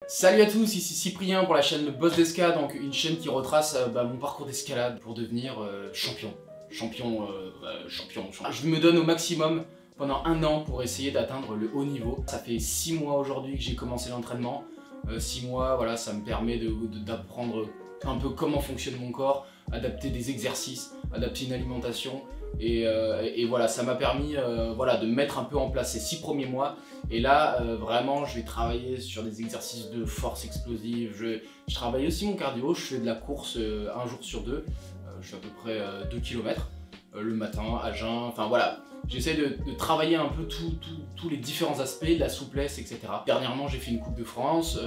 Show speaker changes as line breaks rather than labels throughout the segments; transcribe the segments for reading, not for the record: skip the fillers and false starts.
Salut à tous, ici Cyprien pour la chaîne Le Boss d'Esca, donc une chaîne qui retrace mon parcours d'escalade pour devenir champion. Je me donne au maximum pendant un an pour essayer d'atteindre le haut niveau. Ça fait 6 mois aujourd'hui que j'ai commencé l'entraînement. 6 mois, voilà, ça me permet d'apprendre un peu comment fonctionne mon corps, adapter des exercices, adapter une alimentation. Et voilà, ça m'a permis voilà, de mettre un peu en place ces 6 premiers mois. Et là, vraiment, je vais travailler sur des exercices de force explosive. Je travaille aussi mon cardio, je fais de la course un jour sur deux. Je fais à peu près 2 km le matin, à jeun. Enfin voilà, j'essaie de travailler un peu tous les différents aspects, la souplesse, etc. Dernièrement, j'ai fait une Coupe de France.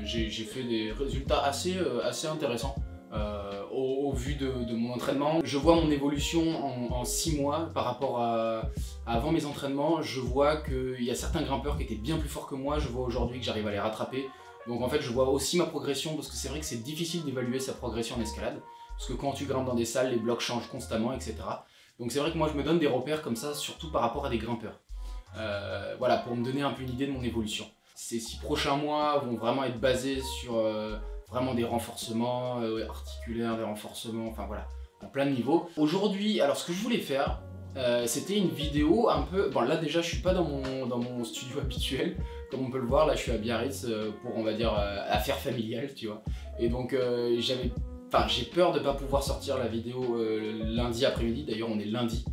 J'ai fait des résultats assez intéressants. Au vu de mon entraînement, je vois mon évolution en 6 mois par rapport à avant mes entraînements. Je vois qu'il y a certains grimpeurs qui étaient bien plus forts que moi. Je vois aujourd'hui que j'arrive à les rattraper. Donc en fait, je vois aussi ma progression parce que c'est vrai que c'est difficile d'évaluer sa progression en escalade. Parce que quand tu grimpes dans des salles, les blocs changent constamment, etc. Donc c'est vrai que moi, je me donne des repères comme ça, surtout par rapport à des grimpeurs. Voilà, pour me donner un peu une idée de mon évolution. Ces 6 prochains mois vont vraiment être basés sur vraiment des renforcements articulaires, des renforcements, enfin voilà, à plein de niveaux. Aujourd'hui, alors ce que je voulais faire, c'était une vidéo un peu... Bon là déjà je suis pas dans mon studio habituel, comme on peut le voir, là je suis à Biarritz pour on va dire affaires familiales, tu vois. Et donc j'ai peur de pas pouvoir sortir la vidéo lundi après-midi, d'ailleurs on est lundi.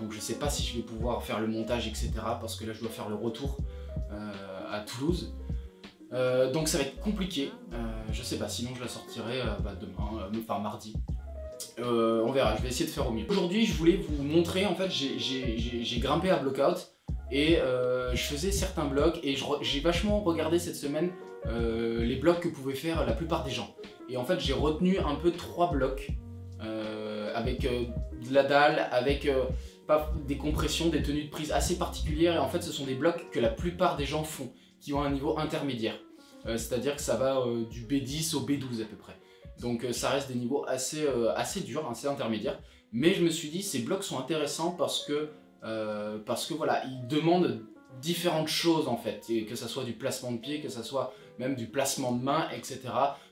Donc je sais pas si je vais pouvoir faire le montage, etc. parce que là je dois faire le retour à Toulouse. Donc ça va être compliqué, je sais pas, sinon je la sortirai demain, enfin mardi. On verra, je vais essayer de faire au mieux. Aujourd'hui je voulais vous montrer, en fait j'ai grimpé à Blockout et je faisais certains blocs et j'ai vachement regardé cette semaine les blocs que pouvaient faire la plupart des gens. Et en fait j'ai retenu un peu 3 blocs avec de la dalle, avec des compressions, des tenues de prise assez particulières. Et en fait ce sont des blocs que la plupart des gens font, qui ont un niveau intermédiaire. C'est-à-dire que ça va du B10 au B12 à peu près. Donc ça reste des niveaux assez durs, assez intermédiaires. Mais je me suis dit, ces blocs sont intéressants parce que voilà, ils demandent différentes choses en fait. Et que ça soit du placement de pied, que ça soit même du placement de main, etc.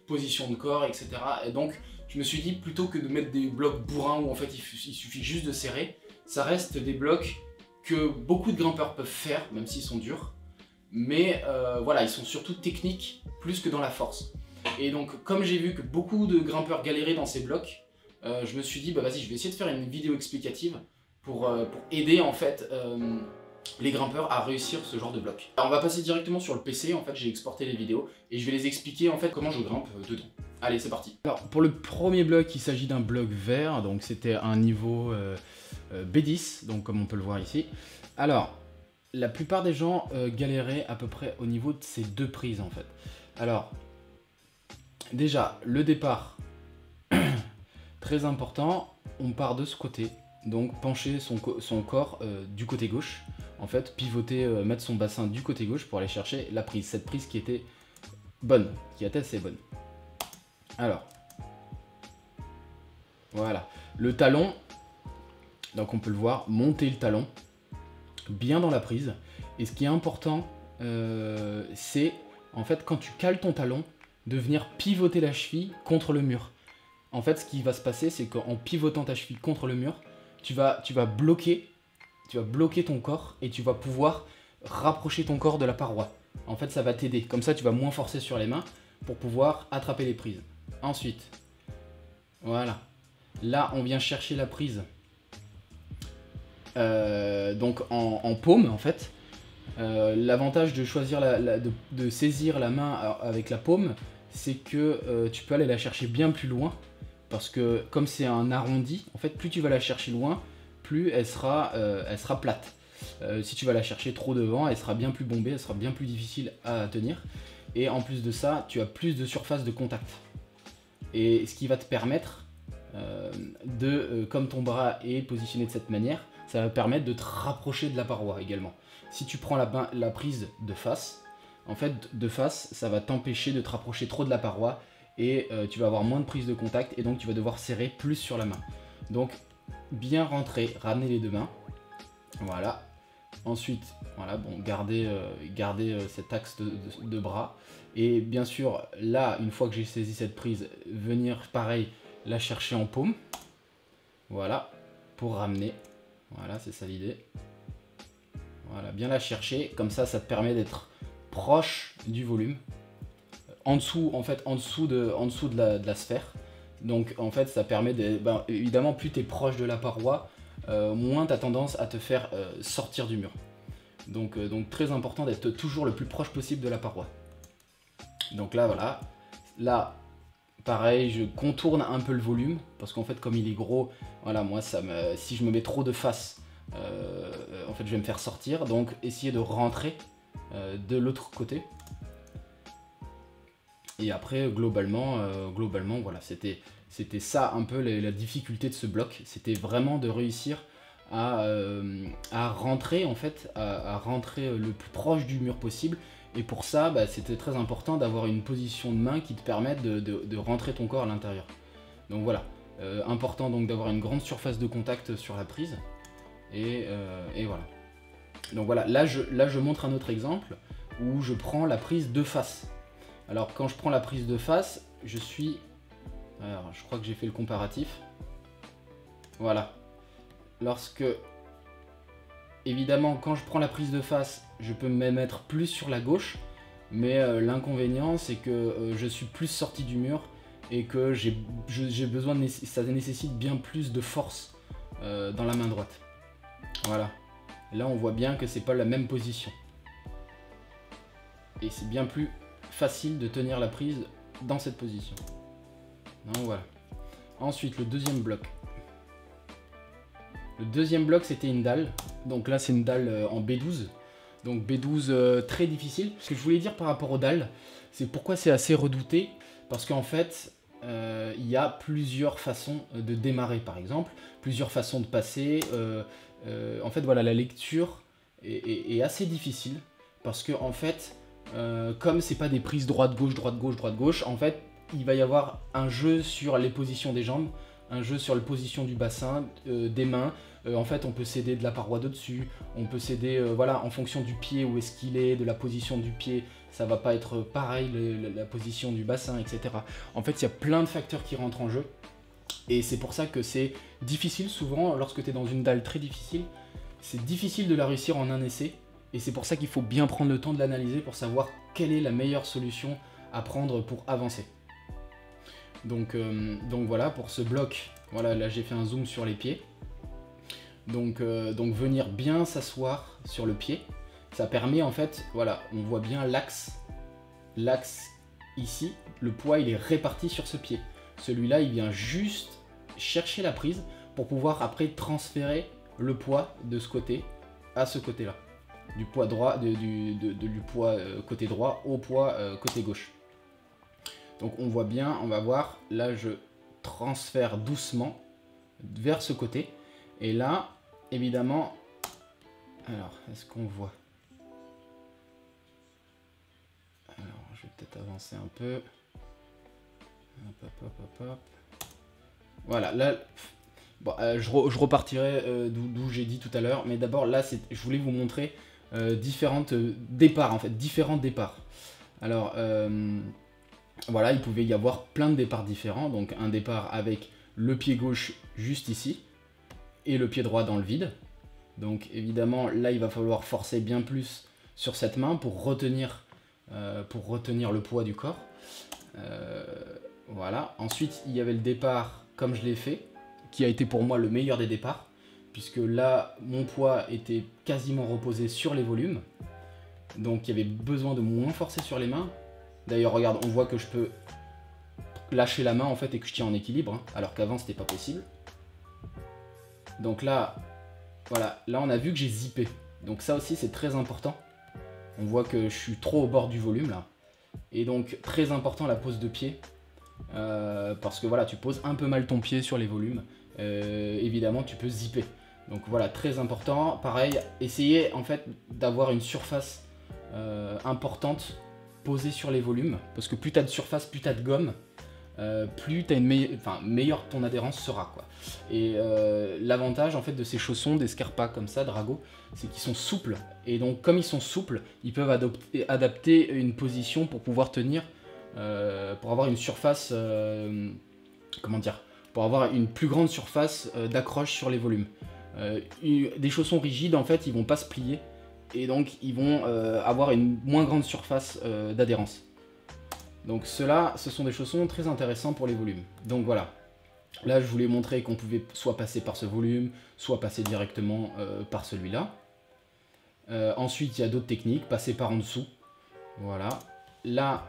Position de corps, etc. Et donc je me suis dit, plutôt que de mettre des blocs bourrins où en fait il suffit juste de serrer, ça reste des blocs que beaucoup de grimpeurs peuvent faire, même s'ils sont durs. Mais voilà, ils sont surtout techniques plus que dans la force. Et donc comme j'ai vu que beaucoup de grimpeurs galéraient dans ces blocs, je me suis dit bah vas-y, je vais essayer de faire une vidéo explicative pour aider en fait les grimpeurs à réussir ce genre de bloc. Alors on va passer directement sur le PC, en fait j'ai exporté les vidéos et je vais les expliquer en fait comment je grimpe dedans. Allez, c'est parti. Alors pour le premier bloc, il s'agit d'un bloc vert, donc c'était un niveau B10, donc comme on peut le voir ici. Alors la plupart des gens galéraient à peu près au niveau de ces 2 prises en fait. Alors déjà le départ, très important, on part de ce côté, donc pencher son corps du côté gauche, en fait pivoter, mettre son bassin du côté gauche pour aller chercher la prise, cette prise qui était bonne, qui était assez bonne. Alors voilà, le talon, donc on peut le voir, monter le talon bien dans la prise. Et ce qui est important, c'est en fait quand tu cales ton talon, de venir pivoter la cheville contre le mur. En fait, ce qui va se passer, c'est qu'en pivotant ta cheville contre le mur, tu vas bloquer ton corps et tu vas pouvoir rapprocher ton corps de la paroi. En fait, ça va t'aider. Comme ça, tu vas moins forcer sur les mains pour pouvoir attraper les prises. Ensuite, voilà. Là, on vient chercher la prise. Donc en paume en fait. L'avantage de choisir de saisir la main avec la paume, c'est que tu peux aller la chercher bien plus loin, parce que comme c'est un arrondi, en fait plus tu vas la chercher loin, plus elle sera plate. Si tu vas la chercher trop devant, elle sera bien plus bombée, elle sera bien plus difficile à tenir. Et en plus de ça, tu as plus de surface de contact. Et ce qui va te permettre comme ton bras est positionné de cette manière, ça va permettre de te rapprocher de la paroi également. Si tu prends la prise de face, en fait de face, ça va t'empêcher de te rapprocher trop de la paroi et tu vas avoir moins de prise de contact et donc tu vas devoir serrer plus sur la main. Donc bien rentrer, ramener les 2 mains, voilà. Ensuite, voilà, bon, garder cet axe de bras Et bien sûr, là, une fois que j'ai saisi cette prise, venir pareil, la chercher en paume. Voilà, pour ramener. Voilà, c'est ça l'idée. Voilà, bien la chercher, comme ça te permet d'être proche du volume. En dessous, en fait, en dessous de la sphère. Donc en fait, ça permet de... Ben, évidemment, plus tu es proche de la paroi, moins tu as tendance à te faire sortir du mur. Donc très important d'être toujours le plus proche possible de la paroi. Donc là, voilà. Là, pareil, je contourne un peu le volume, parce qu'en fait, comme il est gros, voilà, moi, si je me mets trop de face, en fait, je vais me faire sortir. Donc, essayer de rentrer de l'autre côté. Et après, globalement, voilà, c'était ça un peu la difficulté de ce bloc. C'était vraiment de réussir à rentrer, en fait, à rentrer le plus proche du mur possible. Et pour ça, bah, c'était très important d'avoir une position de main qui te permette de rentrer ton corps à l'intérieur. Donc voilà, important donc d'avoir une grande surface de contact sur la prise. Et voilà. Donc voilà, là je montre un autre exemple où je prends la prise de face. Alors quand je prends la prise de face, je suis... Alors je crois que j'ai fait le comparatif. Voilà. Lorsque... Évidemment, quand je prends la prise de face, je peux me mettre plus sur la gauche, mais l'inconvénient, c'est que je suis plus sorti du mur et que j'ai besoin de... Ça nécessite bien plus de force dans la main droite. Voilà. Là, on voit bien que c'est pas la même position. Et c'est bien plus facile de tenir la prise dans cette position. Donc voilà. Ensuite, le deuxième bloc. Le deuxième bloc, c'était une dalle. Donc là, c'est une dalle en B12. Donc B12 très difficile. Ce que je voulais dire par rapport aux dalles, c'est pourquoi c'est assez redouté. Parce qu'en fait, il y a plusieurs façons de démarrer, par exemple. Plusieurs façons de passer. En fait, voilà, la lecture est assez difficile. Parce que, en fait, comme c'est pas des prises droite-gauche, droite-gauche, droite-gauche, en fait, il va y avoir un jeu sur les positions des jambes. Un jeu sur la position du bassin, des mains. En fait, on peut s'aider de la paroi de dessus. On peut s'aider, voilà, en fonction du pied, où est-ce qu'il est, de la position du pied. Ça va pas être pareil, la position du bassin, etc. En fait, il y a plein de facteurs qui rentrent en jeu. Et c'est pour ça que c'est difficile souvent, lorsque tu es dans une dalle très difficile, c'est difficile de la réussir en un essai. Et c'est pour ça qu'il faut bien prendre le temps de l'analyser pour savoir quelle est la meilleure solution à prendre pour avancer. Donc voilà, pour ce bloc, voilà, là j'ai fait un zoom sur les pieds. Donc venir bien s'asseoir sur le pied, ça permet en fait, voilà, on voit bien l'axe ici, le poids il est réparti sur ce pied. Celui-là, il vient juste chercher la prise pour pouvoir après transférer le poids de ce côté à ce côté-là. Du poids droit, du poids côté droit au poids côté gauche. Donc on voit bien, on va voir, là je transfère doucement vers ce côté. Et là, évidemment, alors est-ce qu'on voit? Alors je vais peut-être avancer un peu. Hop. Voilà, là, bon, je repartirai d'où j'ai dit tout à l'heure. Mais d'abord, là, je voulais vous montrer différents départs, en fait, différents départs. Alors... voilà, il pouvait y avoir plein de départs différents. Donc un départ avec le pied gauche juste ici et le pied droit dans le vide. Donc évidemment, là, il va falloir forcer bien plus sur cette main pour retenir le poids du corps. Voilà. Ensuite, il y avait le départ comme je l'ai fait, qui a été pour moi le meilleur des départs, puisque là, mon poids était quasiment reposé sur les volumes. Donc il y avait besoin de moins forcer sur les mains. D'ailleurs, regarde, on voit que je peux lâcher la main en fait et que je tiens en équilibre, hein, alors qu'avant c'était pas possible. Donc là, voilà, là on a vu que j'ai zippé. Donc ça aussi c'est très important. On voit que je suis trop au bord du volume là. Et donc très important la pose de pied. Parce que voilà, tu poses un peu mal ton pied sur les volumes. Évidemment tu peux zipper. Donc voilà, très important. Pareil, essayez en fait d'avoir une surface importante posé sur les volumes, parce que plus tu as de surface, plus tu as de gomme, plus t'as meilleure ton adhérence sera, quoi. Et l'avantage en fait de ces chaussons, des Scarpa comme ça, Drago, c'est qu'ils sont souples. Et donc comme ils sont souples, ils peuvent adapter une position pour pouvoir tenir, pour avoir une surface, comment dire, pour avoir une plus grande surface d'accroche sur les volumes. Des chaussons rigides en fait, ils vont pas se plier et donc ils vont avoir une moins grande surface d'adhérence. Donc ceux-là, ce sont des chaussons très intéressants pour les volumes. Donc voilà, là je voulais montrer qu'on pouvait soit passer par ce volume, soit passer directement par celui-là. Ensuite il y a d'autres techniques, passer par en dessous. Voilà, là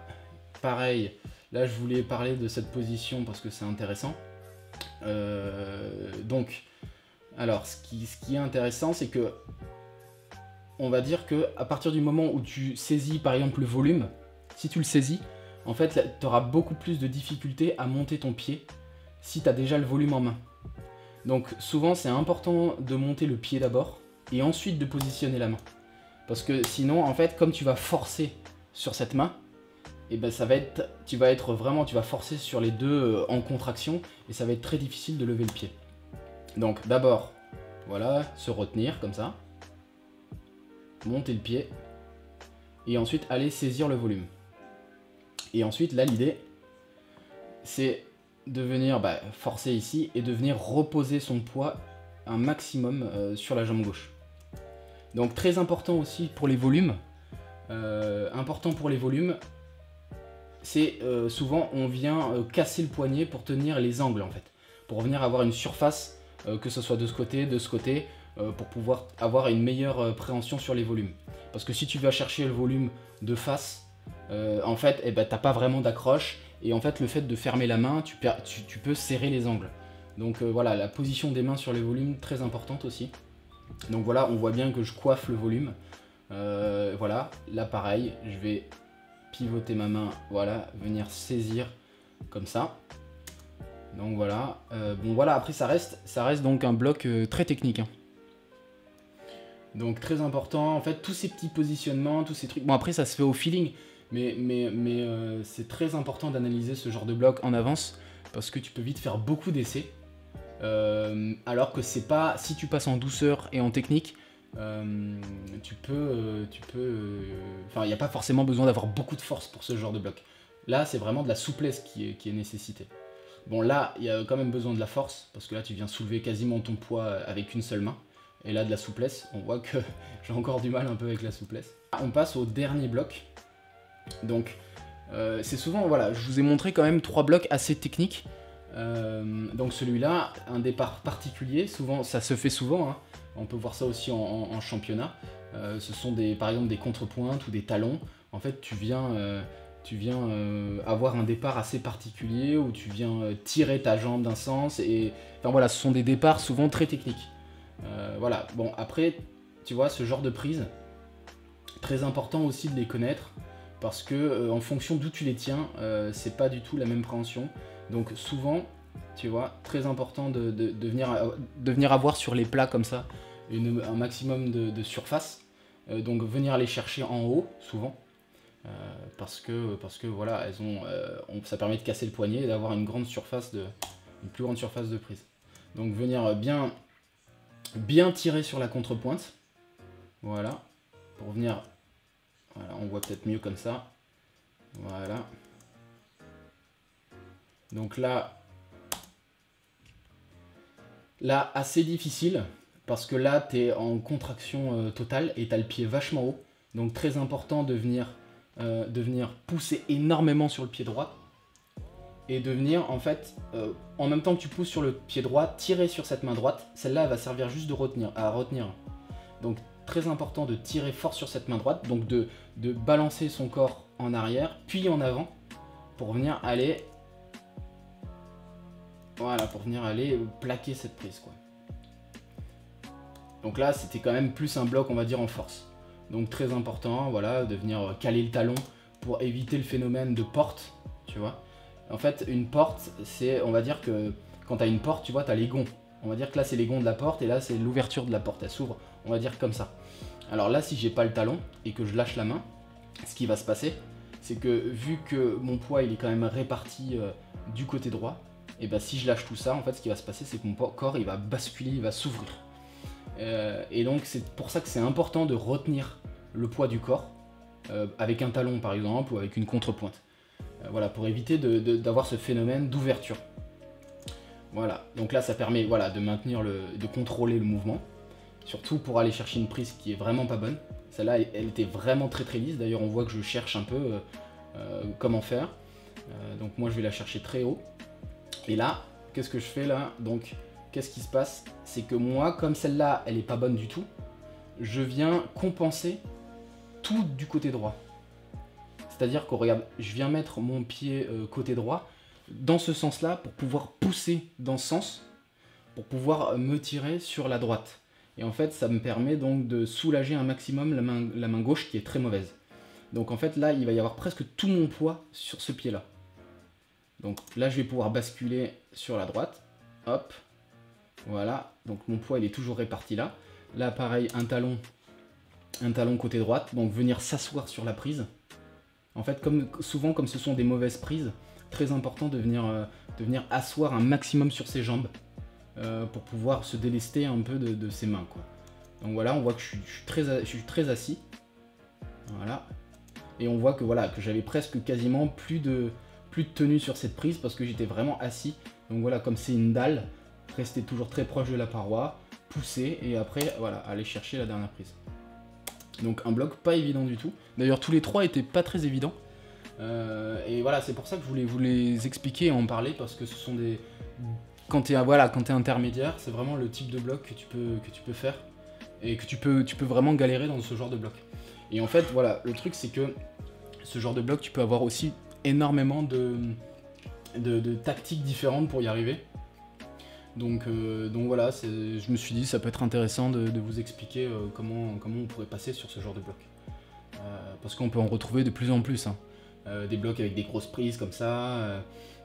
pareil, là je voulais parler de cette position parce que c'est intéressant. Donc, alors ce qui est intéressant c'est que on va dire que à partir du moment où tu saisis par exemple le volume, si tu le saisis, en fait, tu auras beaucoup plus de difficultés à monter ton pied si tu as déjà le volume en main. Donc souvent, c'est important de monter le pied d'abord et ensuite de positionner la main. Parce que sinon, en fait, comme tu vas forcer sur cette main, et ben tu vas forcer sur les deux en contraction et ça va être très difficile de lever le pied. Donc d'abord, voilà, se retenir comme ça, monter le pied et ensuite aller saisir le volume. Et ensuite, là, l'idée, c'est de venir forcer ici et de venir reposer son poids un maximum sur la jambe gauche. Donc, très important aussi pour les volumes. C'est souvent, on vient casser le poignet pour tenir les angles, en fait. Pour venir avoir une surface, que ce soit de ce côté, pour pouvoir avoir une meilleure préhension sur les volumes. Parce que si tu vas chercher le volume de face, en fait, t'as pas vraiment d'accroche et en fait le fait de fermer la main, tu peux serrer les angles. Donc voilà, la position des mains sur les volumes, très importante aussi. Donc voilà, on voit bien que je coiffe le volume. Voilà, là pareil, je vais pivoter ma main, voilà, venir saisir comme ça. Donc voilà, bon voilà, après ça reste donc un bloc très technique, hein. Donc très important, en fait, tous ces petits positionnements, tous ces trucs. Bon après ça se fait au feeling, mais c'est très important d'analyser ce genre de bloc en avance parce que tu peux vite faire beaucoup d'essais. Alors que c'est pas, si tu passes en douceur et en technique, enfin il n'y a pas forcément besoin d'avoir beaucoup de force pour ce genre de bloc. Là c'est vraiment de la souplesse qui est nécessitée. Bon là il y a quand même besoin de la force parce que là tu viens soulever quasiment ton poids avec une seule main. Et là de la souplesse, on voit que j'ai encore du mal un peu avec la souplesse. On passe au dernier bloc. Donc c'est souvent, voilà, je vous ai montré quand même 3 blocs assez techniques. Donc celui-là, un départ particulier, souvent, ça se fait souvent, hein. On peut voir ça aussi en championnat. Ce sont par exemple des contrepointes ou des talons. En fait tu viens avoir un départ assez particulier où tu viens tirer ta jambe d'un sens. Et enfin voilà, ce sont des départs souvent très techniques. Voilà, bon après, tu vois, ce genre de prise, très important aussi de les connaître, parce que en fonction d'où tu les tiens, c'est pas du tout la même préhension. Donc souvent, tu vois, très important de venir avoir sur les plats comme ça, un maximum de surface. Donc venir les chercher en haut, souvent, parce que voilà, ça permet de casser le poignet et d'avoir une plus grande surface de prise. Donc venir bien tirer sur la contrepointe, voilà, pour venir, voilà, on voit peut-être mieux comme ça, voilà. Donc là assez difficile, parce que là tu es en contraction totale et tu as le pied vachement haut, donc très important de venir pousser énormément sur le pied droit, et de venir en fait, en même temps que tu pousses sur le pied droit, tirer sur cette main droite. Celle-là elle va servir juste à retenir. Donc très important de tirer fort sur cette main droite, donc de balancer son corps en arrière, puis en avant, pour venir aller, voilà, plaquer cette prise, quoi. Donc là c'était quand même plus un bloc, on va dire, en force. Donc très important, voilà, de venir caler le talon pour éviter le phénomène de porte, tu vois. En fait, une porte, c'est, on va dire que quand tu as une porte, tu vois, tu as les gonds. On va dire que là, c'est les gonds de la porte et là, c'est l'ouverture de la porte. Elle s'ouvre, on va dire comme ça. Alors là, si j'ai pas le talon et que je lâche la main, ce qui va se passer, c'est que vu que mon poids, il est quand même réparti du côté droit, et bah si je lâche tout ça, en fait ce qui va se passer c'est que mon corps il va basculer, il va s'ouvrir. Et donc c'est pour ça que c'est important de retenir le poids du corps avec un talon par exemple ou avec une contrepointe. Voilà, pour éviter d'avoir ce phénomène d'ouverture. Voilà, donc là ça permet voilà, de maintenir de contrôler le mouvement, surtout pour aller chercher une prise qui est vraiment pas bonne. Celle-là elle était vraiment très lisse, d'ailleurs on voit que je cherche un peu comment faire. Donc moi je vais la chercher très haut. Et là, qu'est-ce que je fais là? Donc qu'est-ce qui se passe? C'est que moi, comme celle-là elle est pas bonne du tout, je viens compenser tout du côté droit. C'est-à-dire que regarde, je viens mettre mon pied côté droit dans ce sens-là pour pouvoir pousser dans ce sens, pour pouvoir me tirer sur la droite. Et en fait, ça me permet donc de soulager un maximum la main gauche qui est très mauvaise. Donc en fait, là, il va y avoir presque tout mon poids sur ce pied-là. Donc là, je vais pouvoir basculer sur la droite. Hop. Voilà. Donc mon poids, il est toujours réparti là. Là, pareil, un talon côté droite. Donc venir s'asseoir sur la prise. En fait, souvent, comme ce sont des mauvaises prises, très important de venir asseoir un maximum sur ses jambes pour pouvoir se délester un peu de ses mains, quoi. Donc voilà, on voit que je suis très assis. Voilà. Et on voit que voilà, que j'avais presque quasiment plus de tenue sur cette prise parce que j'étais vraiment assis. Donc voilà, comme c'est une dalle, rester toujours très proche de la paroi, pousser et après voilà, aller chercher la dernière prise. Donc un bloc pas évident du tout. D'ailleurs tous les trois étaient pas très évidents. Et voilà, c'est pour ça que je voulais vous les expliquer et en parler parce que ce sont des... Quand tu es intermédiaire, c'est vraiment le type de bloc que tu peux faire et que tu peux vraiment galérer dans ce genre de bloc. Et en fait, voilà, le truc c'est que ce genre de bloc, tu peux avoir aussi énormément de tactiques différentes pour y arriver. Donc voilà, je me suis dit ça peut être intéressant de vous expliquer comment on pourrait passer sur ce genre de bloc. Parce qu'on peut en retrouver de plus en plus, hein. Des blocs avec des grosses prises comme ça,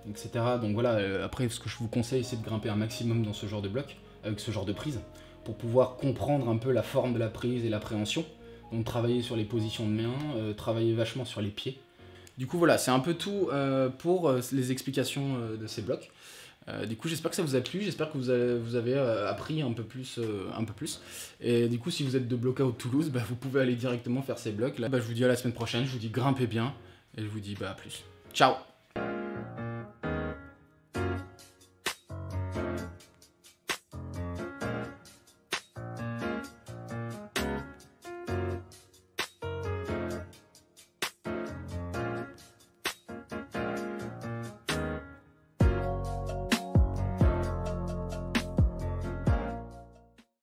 etc. Donc voilà, après ce que je vous conseille c'est de grimper un maximum dans ce genre de bloc, avec ce genre de prise, pour pouvoir comprendre un peu la forme de la prise et l'appréhension. Donc travailler sur les positions de main, travailler vachement sur les pieds. Du coup voilà, c'est un peu tout pour les explications de ces blocs. Du coup j'espère que ça vous a plu, j'espère que vous avez appris un peu plus. Et du coup si vous êtes de Blockout Toulouse, bah, vous pouvez aller directement faire ces blocs. Là, bah, je vous dis à la semaine prochaine, je vous dis grimpez bien et je vous dis bah, à plus. Ciao.